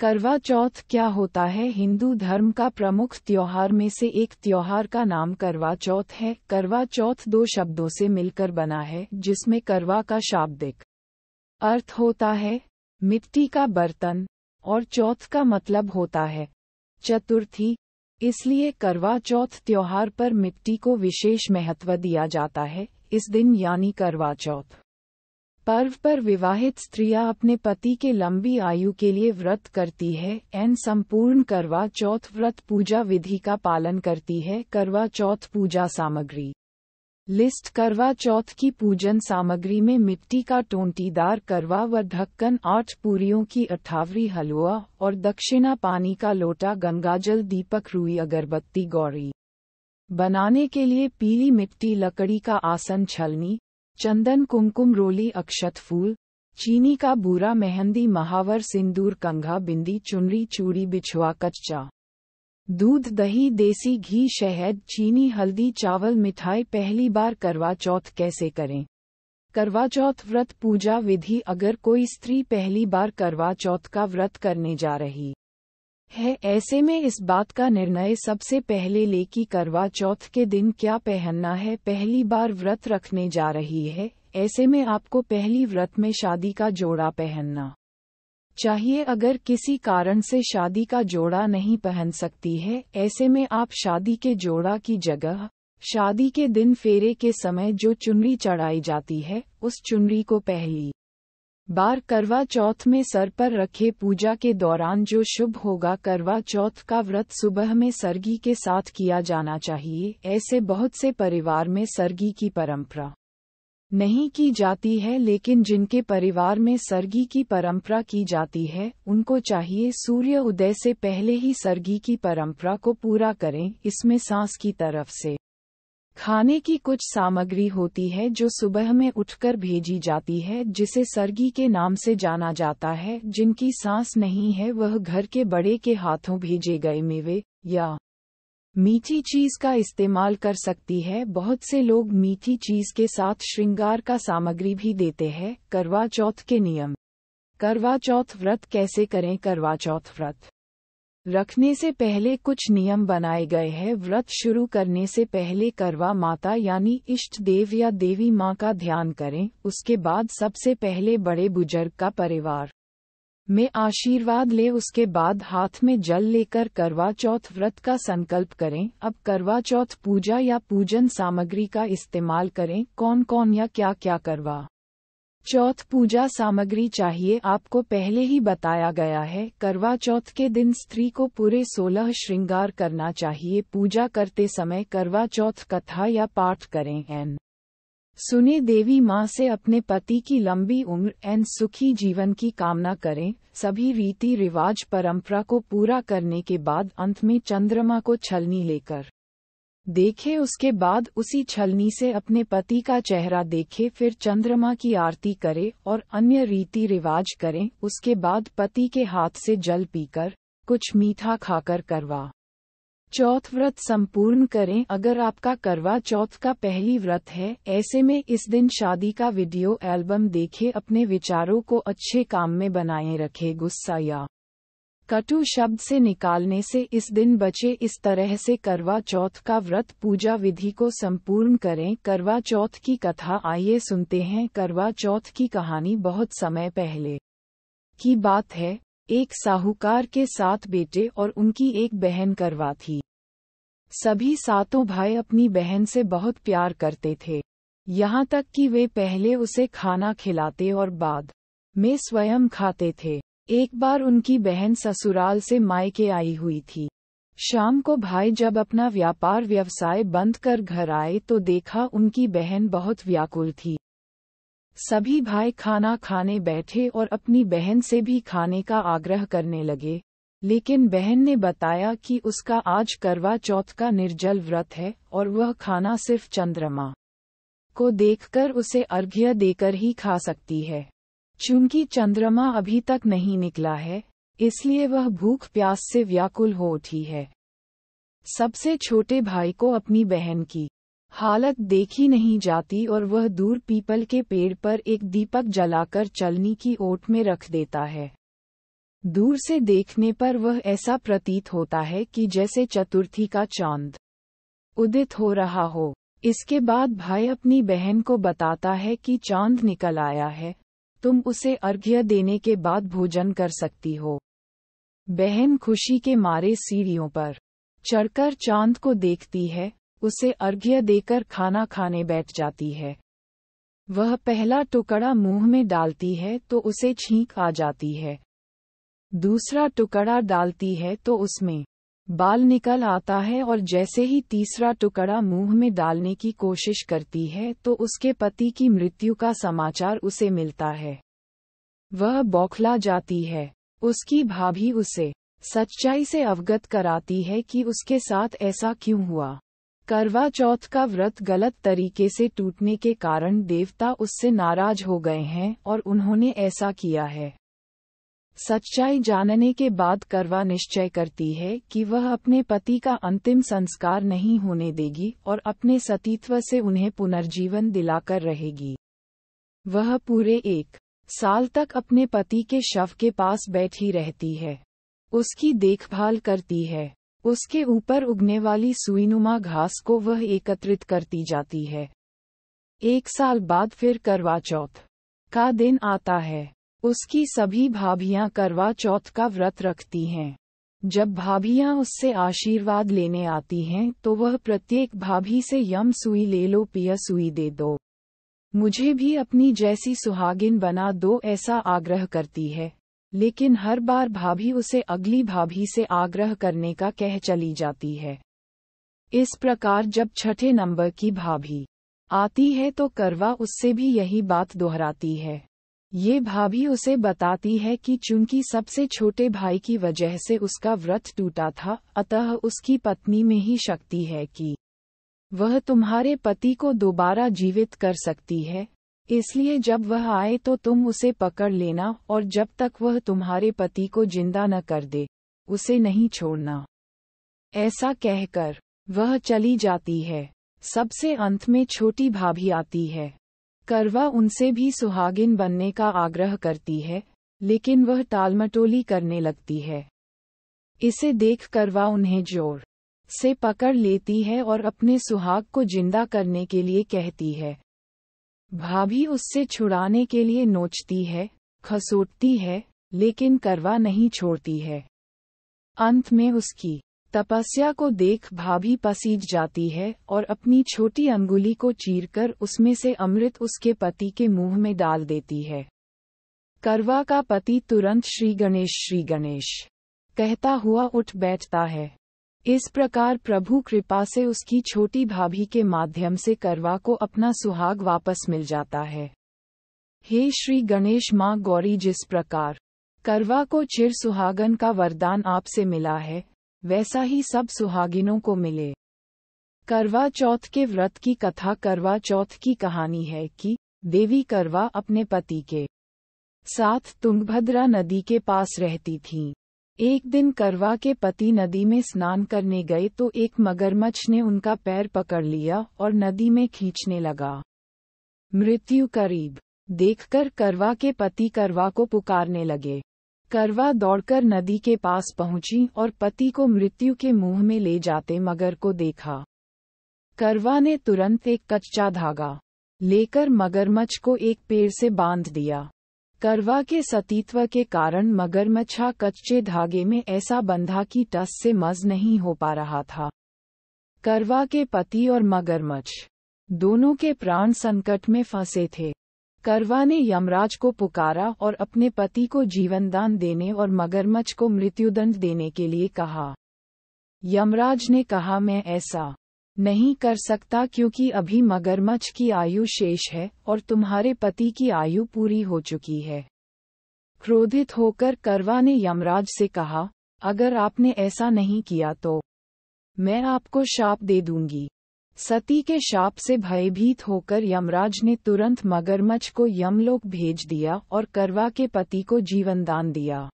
करवा चौथ क्या होता है? हिंदू धर्म का प्रमुख त्योहार में से एक त्योहार का नाम करवा चौथ है। करवा चौथ दो शब्दों से मिलकर बना है, जिसमें करवा का शाब्दिक अर्थ होता है मिट्टी का बर्तन और चौथ का मतलब होता है चतुर्थी। इसलिए करवा चौथ त्योहार पर मिट्टी को विशेष महत्व दिया जाता है। इस दिन यानी करवा चौथ पर्व पर विवाहित स्त्रियां अपने पति के लंबी आयु के लिए व्रत करती है। संपूर्ण करवा चौथ व्रत पूजा विधि का पालन करती है। करवा चौथ पूजा सामग्री लिस्ट। करवा चौथ की पूजन सामग्री में मिट्टी का टोंटीदार करवा व ढक्कन, 8 पूरियों की अठावरी, हलवा और दक्षिणा, पानी का लोटा, गंगाजल, दीपक, रुई, अगरबत्ती। गौरी बनाने के लिए पीली मिट्टी, लकड़ी का आसन, छलनी, चंदन, कुमकुम, रोली, अक्षत फूल, चीनी का बूरा, मेहंदी, महावर, सिंदूर, कंघा, बिंदी, चुनरी, चूड़ी, बिछुआ, कच्चा दूध, दही, देसी घी, शहद, चीनी, हल्दी, चावल, मिठाई। पहली बार करवा चौथ कैसे करें? करवा चौथ व्रत पूजा विधि। अगर कोई स्त्री पहली बार करवा चौथ का व्रत करने जा रही है, ऐसे में इस बात का निर्णय सबसे पहले ले कि करवा चौथ के दिन क्या पहनना है। पहली बार व्रत रखने जा रही है, ऐसे में आपको पहली व्रत में शादी का जोड़ा पहनना चाहिए। अगर किसी कारण से शादी का जोड़ा नहीं पहन सकती है, ऐसे में आप शादी के जोड़ा की जगह शादी के दिन फेरे के समय जो चुनरी चढ़ाई जाती है, उस चुनरी को पहली बार करवा चौथ में सर पर रखे। पूजा के दौरान जो शुभ होगा। करवा चौथ का व्रत सुबह में सरगी के साथ किया जाना चाहिए। ऐसे बहुत से परिवार में सरगी की परंपरा नहीं की जाती है, लेकिन जिनके परिवार में सरगी की परंपरा की जाती है, उनको चाहिए सूर्य उदय से पहले ही सरगी की परंपरा को पूरा करें। इसमें सांस की तरफ से खाने की कुछ सामग्री होती है जो सुबह में उठकर भेजी जाती है, जिसे सरगी के नाम से जाना जाता है। जिनकी सांस नहीं है, वह घर के बड़े के हाथों भेजे गए मेवे या मीठी चीज का इस्तेमाल कर सकती है। बहुत से लोग मीठी चीज के साथ श्रृंगार का सामग्री भी देते हैं। करवा चौथ के नियम। करवा चौथ व्रत कैसे करें? करवा चौथ व्रत रखने से पहले कुछ नियम बनाए गए हैं। व्रत शुरू करने से पहले करवा माता यानी इष्ट देव या देवी माँ का ध्यान करें। उसके बाद सबसे पहले बड़े बुजुर्ग का परिवार में आशीर्वाद ले। उसके बाद हाथ में जल लेकर करवा चौथ व्रत का संकल्प करें। अब करवा चौथ पूजा या पूजन सामग्री का इस्तेमाल करें। कौन कौन या क्या क्या करवा चौथ पूजा सामग्री चाहिए, आपको पहले ही बताया गया है। करवा चौथ के दिन स्त्री को पूरे 16 श्रृंगार करना चाहिए। पूजा करते समय करवा चौथ कथा या पाठ करें। सुने देवी माँ से अपने पति की लंबी उम्र सुखी जीवन की कामना करें। सभी रीति रिवाज परंपरा को पूरा करने के बाद अंत में चंद्रमा को छलनी लेकर देखे। उसके बाद उसी छलनी से अपने पति का चेहरा देखे, फिर चंद्रमा की आरती करे और अन्य रीति रिवाज करें। उसके बाद पति के हाथ से जल पीकर कुछ मीठा खाकर करवा चौथ व्रत संपूर्ण करें। अगर आपका करवा चौथ का पहली व्रत है, ऐसे में इस दिन शादी का वीडियो एल्बम देखे। अपने विचारों को अच्छे काम में बनाए रखे। गुस्सा या कटु शब्द से निकालने से इस दिन बचे। इस तरह से करवा चौथ का व्रत पूजा विधि को संपूर्ण करें। करवा चौथ की कथा आइए सुनते हैं। करवा चौथ की कहानी बहुत समय पहले की बात है। एक साहूकार के 7 बेटे और उनकी एक बहन करवा थी। सभी 7 भाई अपनी बहन से बहुत प्यार करते थे, यहाँ तक कि वे पहले उसे खाना खिलाते और बाद में स्वयं खाते थे। एक बार उनकी बहन ससुराल से मायके आई हुई थी। शाम को भाई जब अपना व्यापार व्यवसाय बंद कर घर आए तो देखा उनकी बहन बहुत व्याकुल थी। सभी भाई खाना खाने बैठे और अपनी बहन से भी खाने का आग्रह करने लगे, लेकिन बहन ने बताया कि उसका आज करवा चौथ का निर्जल व्रत है और वह खाना सिर्फ चंद्रमा को देखकर उसे अर्घ्य देकर ही खा सकती है। चूंकि चंद्रमा अभी तक नहीं निकला है, इसलिए वह भूख प्यास से व्याकुल हो उठी है। सबसे छोटे भाई को अपनी बहन की हालत देखी नहीं जाती और वह दूर पीपल के पेड़ पर एक दीपक जलाकर चलनी की ओट में रख देता है। दूर से देखने पर वह ऐसा प्रतीत होता है कि जैसे चतुर्थी का चांद उदित हो रहा हो। इसके बाद भाई अपनी बहन को बताता है कि चांद निकल आया है, तुम उसे अर्घ्य देने के बाद भोजन कर सकती हो। बहन खुशी के मारे सीढ़ियों पर चढ़कर चांद को देखती है, उसे अर्घ्य देकर खाना खाने बैठ जाती है। वह पहला टुकड़ा मुंह में डालती है तो उसे छींक आ जाती है। दूसरा टुकड़ा डालती है तो उसमें बाल निकल आता है और जैसे ही तीसरा टुकड़ा मुंह में डालने की कोशिश करती है तो उसके पति की मृत्यु का समाचार उसे मिलता है। वह बौखला जाती है। उसकी भाभी उसे सच्चाई से अवगत कराती है कि उसके साथ ऐसा क्यों हुआ। करवा चौथ का व्रत गलत तरीके से टूटने के कारण देवता उससे नाराज हो गए हैं और उन्होंने ऐसा किया है। सच्चाई जानने के बाद करवा निश्चय करती है कि वह अपने पति का अंतिम संस्कार नहीं होने देगी और अपने सतीत्व से उन्हें पुनर्जीवन दिलाकर रहेगी। वह पूरे 1 साल तक अपने पति के शव के पास बैठी रहती है, उसकी देखभाल करती है। उसके ऊपर उगने वाली सुईनुमा घास को वह एकत्रित करती जाती है। 1 साल बाद फिर करवा चौथ का दिन आता है। उसकी सभी भाभियां करवा चौथ का व्रत रखती हैं। जब भाभियां उससे आशीर्वाद लेने आती हैं तो वह प्रत्येक भाभी से यम सुई ले लो, पिया सुई दे दो, मुझे भी अपनी जैसी सुहागिन बना दो, ऐसा आग्रह करती है। लेकिन हर बार भाभी उसे अगली भाभी से आग्रह करने का कह चली जाती है। इस प्रकार जब छठे नंबर की भाभी आती है तो करवा उससे भी यही बात दोहराती है। ये भाभी उसे बताती है कि चूंकि सबसे छोटे भाई की वजह से उसका व्रत टूटा था, अतः उसकी पत्नी में ही शक्ति है कि वह तुम्हारे पति को दोबारा जीवित कर सकती है। इसलिए जब वह आए तो तुम उसे पकड़ लेना और जब तक वह तुम्हारे पति को जिंदा न कर दे, उसे नहीं छोड़ना। ऐसा कहकर वह चली जाती है। सबसे अंत में छोटी भाभी आती है। करवा उनसे भी सुहागिन बनने का आग्रह करती है, लेकिन वह टालमटोली करने लगती है। इसे देख करवा उन्हें जोर से पकड़ लेती है और अपने सुहाग को जिंदा करने के लिए कहती है। भाभी उससे छुड़ाने के लिए नोचती है, खसोटती है, लेकिन करवा नहीं छोड़ती है। अंत में उसकी तपस्या को देख भाभी पसीज जाती है और अपनी छोटी अंगुली को चीरकर उसमें से अमृत उसके पति के मुंह में डाल देती है। करवा का पति तुरंत श्री गणेश कहता हुआ उठ बैठता है। इस प्रकार प्रभु कृपा से उसकी छोटी भाभी के माध्यम से करवा को अपना सुहाग वापस मिल जाता है। हे श्री गणेश माँ गौरी, जिस प्रकार करवा को चिर सुहागन का वरदान आपसे मिला है, वैसा ही सब सुहागिनों को मिले। करवा चौथ के व्रत की कथा। करवा चौथ की कहानी है कि देवी करवा अपने पति के साथ तुंगभद्रा नदी के पास रहती थीं। एक दिन करवा के पति नदी में स्नान करने गए तो एक मगरमच्छ ने उनका पैर पकड़ लिया और नदी में खींचने लगा। मृत्यु करीब देखकर करवा के पति करवा को पुकारने लगे। करवा दौड़कर नदी के पास पहुंची और पति को मृत्यु के मुंह में ले जाते मगर को देखा। करवा ने तुरंत एक कच्चा धागा लेकर मगरमच्छ को एक पेड़ से बांध दिया। करवा के सतीत्व के कारण मगरमच्छ कच्चे धागे में ऐसा बंधा कि टस से मज नहीं हो पा रहा था। करवा के पति और मगरमच्छ दोनों के प्राण संकट में फंसे थे। करवा ने यमराज को पुकारा और अपने पति को जीवनदान देने और मगरमच्छ को मृत्युदंड देने के लिए कहा। यमराज ने कहा, मैं ऐसा नहीं कर सकता क्योंकि अभी मगरमच्छ की आयु शेष है और तुम्हारे पति की आयु पूरी हो चुकी है। क्रोधित होकर करवा ने यमराज से कहा, अगर आपने ऐसा नहीं किया तो मैं आपको शाप दे दूंगी। सती के शाप से भयभीत होकर यमराज ने तुरंत मगरमच्छ को यमलोक भेज दिया और करवा के पति को जीवनदान दिया।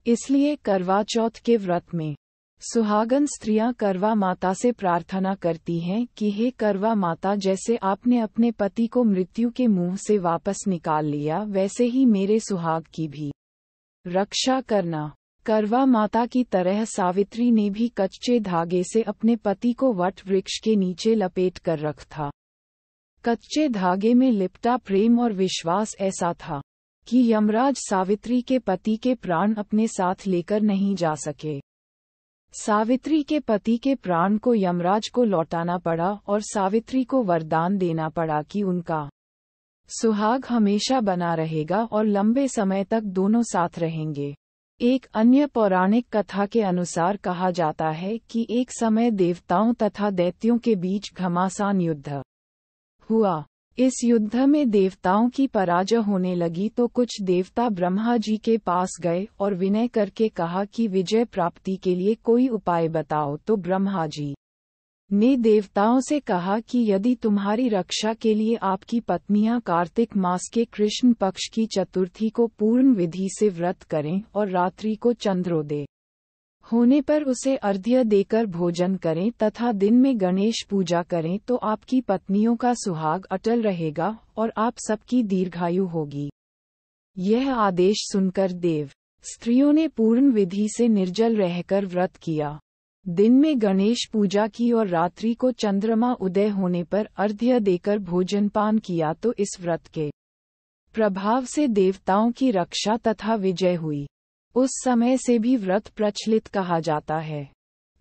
इसलिए करवा चौथ के व्रत में सुहागन स्त्रियां करवा माता से प्रार्थना करती हैं कि हे करवा माता, जैसे आपने अपने पति को मृत्यु के मुंह से वापस निकाल लिया, वैसे ही मेरे सुहाग की भी रक्षा करना। करवा माता की तरह सावित्री ने भी कच्चे धागे से अपने पति को वट वृक्ष के नीचे लपेट कर रख था। कच्चे धागे में लिपटा प्रेम और विश्वास ऐसा था कि यमराज सावित्री के पति के प्राण अपने साथ लेकर नहीं जा सके। सावित्री के पति के प्राण को यमराज को लौटाना पड़ा और सावित्री को वरदान देना पड़ा कि उनका सुहाग हमेशा बना रहेगा और लंबे समय तक दोनों साथ रहेंगे। एक अन्य पौराणिक कथा के अनुसार कहा जाता है कि एक समय देवताओं तथा दैत्यों के बीच घमासान युद्ध हुआ। इस युद्ध में देवताओं की पराजय होने लगी तो कुछ देवता ब्रह्मा जी के पास गए और विनय करके कहा कि विजय प्राप्ति के लिए कोई उपाय बताओ। तो ब्रह्मा जी ने देवताओं से कहा कि यदि तुम्हारी रक्षा के लिए आपकी पत्नियां कार्तिक मास के कृष्ण पक्ष की चतुर्थी को पूर्ण विधि से व्रत करें और रात्रि को चंद्रोदय होने पर उसे अर्घ्य देकर भोजन करें तथा दिन में गणेश पूजा करें तो आपकी पत्नियों का सुहाग अटल रहेगा और आप सबकी दीर्घायु होगी। यह आदेश सुनकर देव स्त्रियों ने पूर्ण विधि से निर्जल रहकर व्रत किया, दिन में गणेश पूजा की और रात्रि को चंद्रमा उदय होने पर अर्घ्य देकर भोजन पान किया तो इस व्रत के प्रभाव से देवताओं की रक्षा तथा विजय हुई। उस समय से भी व्रत प्रचलित कहा जाता है।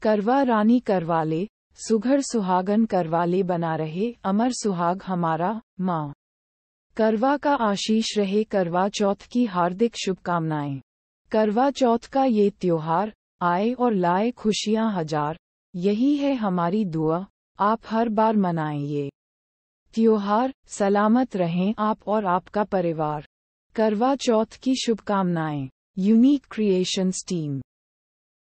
करवा रानी करवाले, सुघड़ सुहागन करवाले बना रहे अमर सुहाग हमारा, माँ करवा का आशीष रहे। करवा चौथ की हार्दिक शुभकामनाएं। करवा चौथ का ये त्योहार आए और लाए खुशियां हजार, यही है हमारी दुआ, आप हर बार मनाएं ये त्योहार। सलामत रहें आप और आपका परिवार। करवा चौथ की शुभकामनाएं। Unique creations team.